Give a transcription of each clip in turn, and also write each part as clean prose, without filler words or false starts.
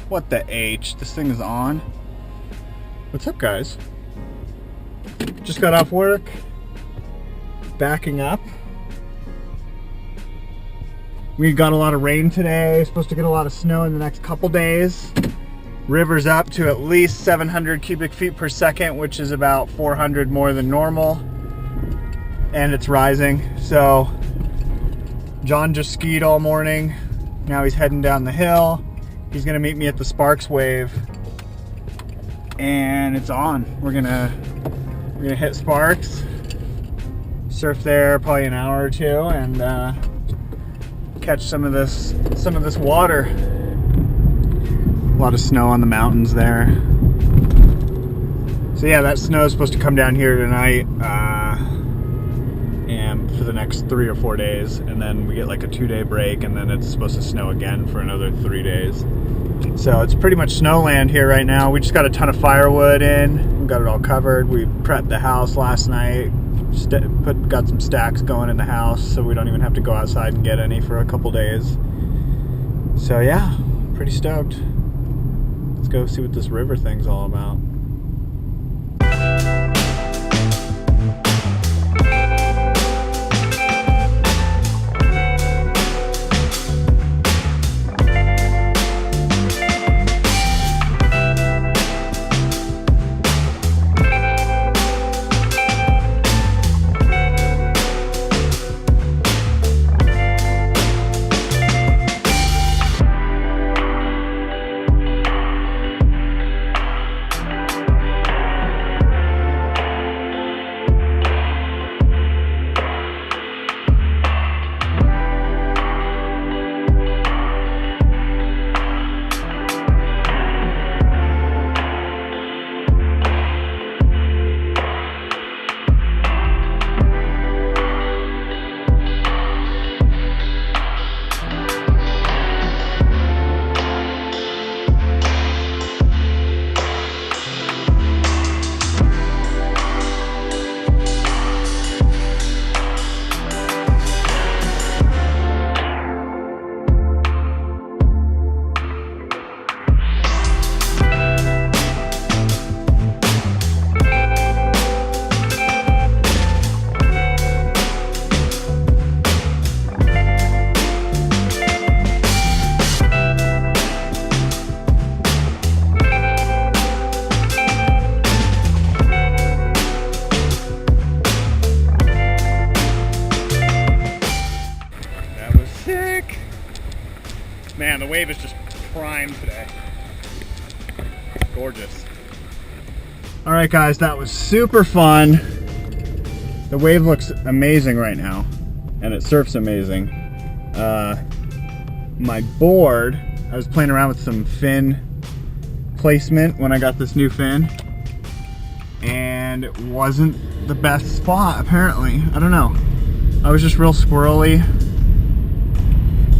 What the H? This thing is on. What's up, guys? Just got off work. Backing up. We got a lot of rain today. Supposed to get a lot of snow in the next couple days. River's up to at least 700 cubic feet per second, which is about 400 more than normal. And it's rising. So John just skied all morning. Now he's heading down the hill. He's gonna meet me at the Sparks Wave. And it's on. We're gonna hit Sparks, surf there probably an hour or two, and catch some of this water. A lot of snow on the mountains there. So yeah, that snow is supposed to come down here tonight, and for the next 3 or 4 days, and then we get like a 2-day break, and then it's supposed to snow again for another 3 days. So it's pretty much snowland here right now. We just got a ton of firewood in. We got it all covered. We prepped the house last night. Got some stacks going in the house, so we don't even have to go outside and get any for a couple days. So yeah, pretty stoked. Let's go see what this river thing's all about. Man, the wave is just prime today. Gorgeous. All right, guys, that was super fun. The wave looks amazing right now, and it surfs amazing. My board, I was playing around with some fin placement when I got this new fin, and it wasn't the best spot, apparently. I don't know. I was just real squirrely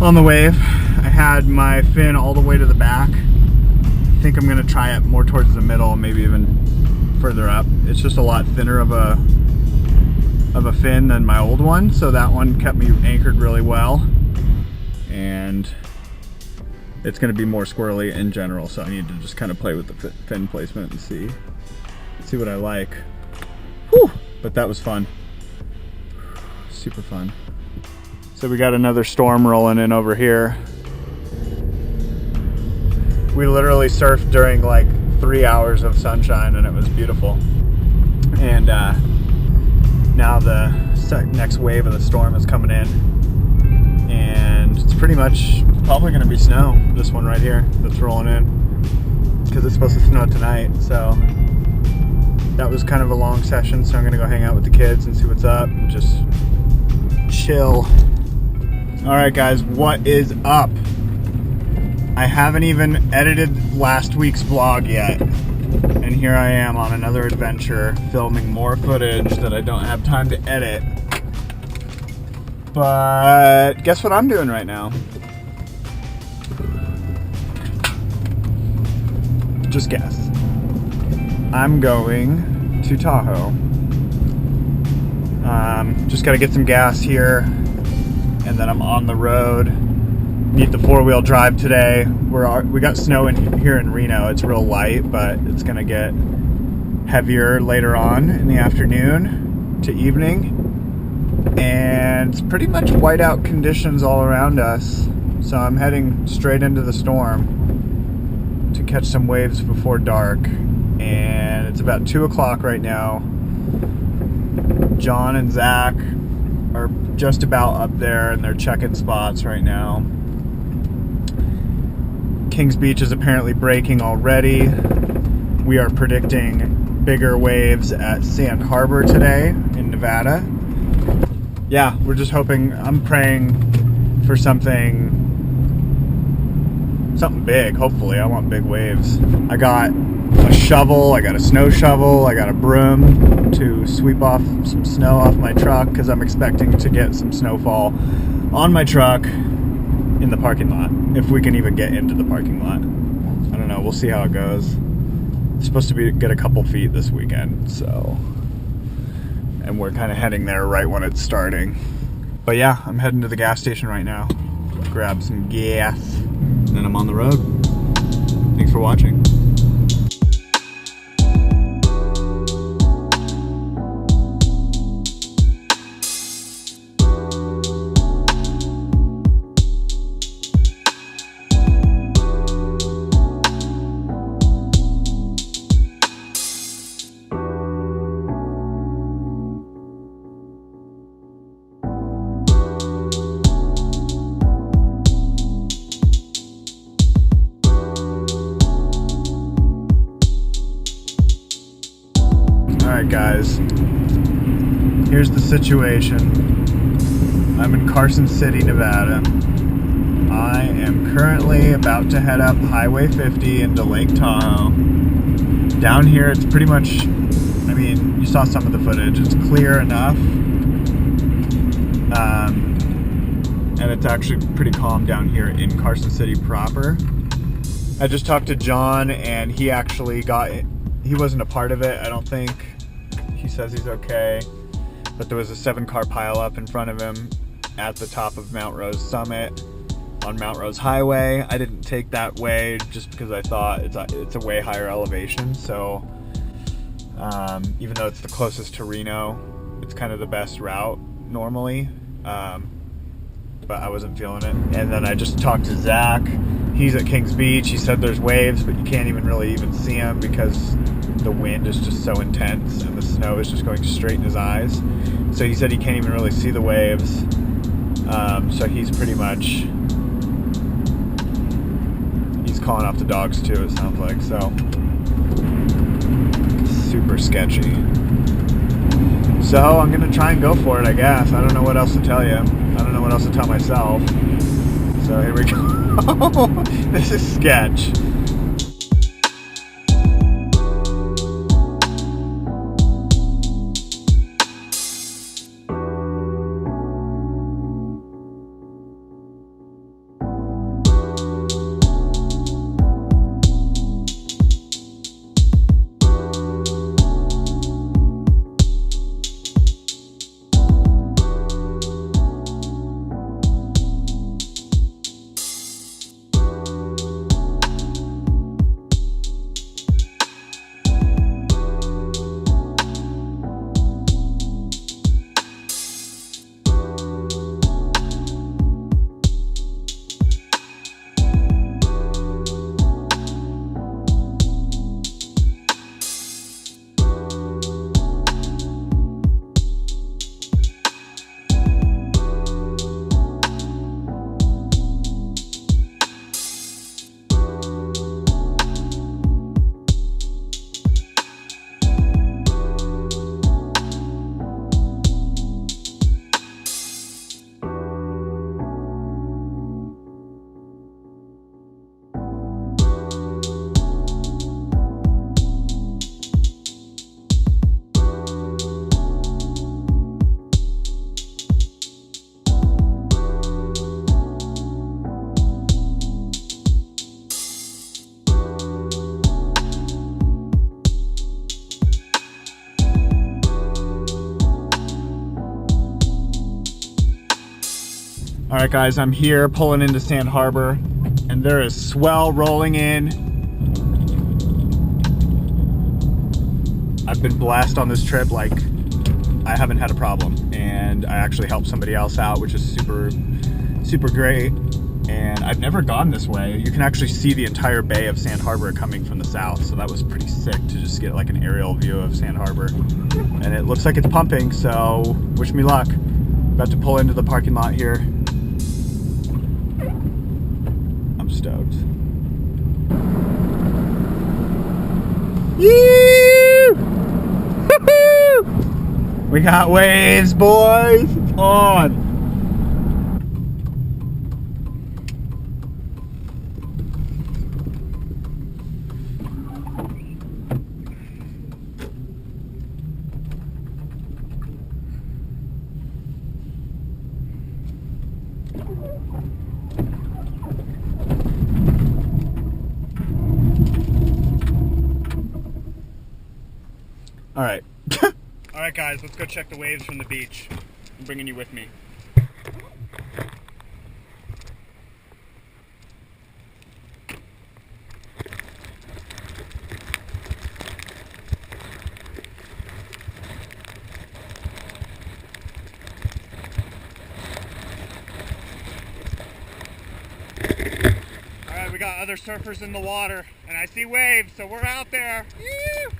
on the wave. I had my fin all the way to the back. I think I'm gonna try it more towards the middle, maybe even further up. It's just a lot thinner of a fin than my old one, so that one kept me anchored really well. And it's gonna be more squirrely in general, so I need to just kind of play with the fin placement and see what I like. Whew! But that was fun. Super fun. So we got another storm rolling in over here. We literally surfed during like 3 hours of sunshine, and it was beautiful. And now the next wave of the storm is coming in, and it's pretty much probably going to be snow, this one right here that's rolling in, because it's supposed to snow tonight. So that was kind of a long session, so I'm going to go hang out with the kids and see what's up and just chill. All right, guys, what is up? I haven't even edited last week's vlog yet, and here I am on another adventure filming more footage that I don't have time to edit. But guess what I'm doing right now? Just guess. I'm going to Tahoe. Just gotta get some gas here, and then I'm on the road need the 4-wheel drive today. We got snow here in Reno. It's real light, but it's gonna get heavier later on in the afternoon to evening, and it's pretty much whiteout conditions all around us. So I'm heading straight into the storm to catch some waves before dark, and it's about 2 o'clock right now. John and Zach are just about up there and they're checking spots right now. Kings Beach is apparently breaking already. We are predicting bigger waves at Sand Harbor today in Nevada. Yeah, we're just hoping, I'm praying for something big, hopefully. I want big waves. I got a shovel, I got a snow shovel, I got a broom to sweep off some snow off my truck because I'm expecting to get some snowfall on my truck in the parking lot, if we can even get into the parking lot. I don't know, we'll see how it goes. It's supposed to get a couple feet this weekend, so, and we're kind of heading there right when it's starting. But yeah, I'm heading to the gas station right now, grab some gas, and then I'm on the road. Thanks for watching. Alright guys, here's the situation. I'm in Carson City, Nevada. I am currently about to head up Highway 50 into Lake Tahoe. Down here it's pretty much, I mean, you saw some of the footage, it's clear enough. And it's actually pretty calm down here in Carson City proper. I just talked to John and he actually he wasn't a part of it, I don't think. He says he's okay, but there was a 7-car pileup in front of him at the top of Mount Rose Summit on Mount Rose Highway. I didn't take that way just because I thought it's a way higher elevation, so even though it's the closest to Reno, it's kind of the best route normally, but I wasn't feeling it. And then I just talked to Zach. He's at Kings Beach. He said there's waves, but you can't really see them because the wind is just so intense and the snow is just going straight in his eyes. So he said he can't even really see the waves. So he's pretty much, he's calling off the dogs too, it sounds like. So super sketchy. So I'm gonna try and go for it, I guess. I don't know what else to tell you. I don't know what else to tell myself. So here we go. This is sketch. All right, guys, I'm here pulling into Sand Harbor, and there is swell rolling in. I've been blessed on this trip, like I haven't had a problem, and I actually helped somebody else out, which is super, super great. And I've never gone this way. You can actually see the entire bay of Sand Harbor coming from the south, so that was pretty sick to just get like an aerial view of Sand Harbor. And it looks like it's pumping, so wish me luck. About to pull into the parking lot here. I'm stoked. Yee! Woo-hoo! We got waves, boys. It's on. All right. All right, guys, let's go check the waves from the beach. I'm bringing you with me. All right, we got other surfers in the water, and I see waves, so we're out there. Woo!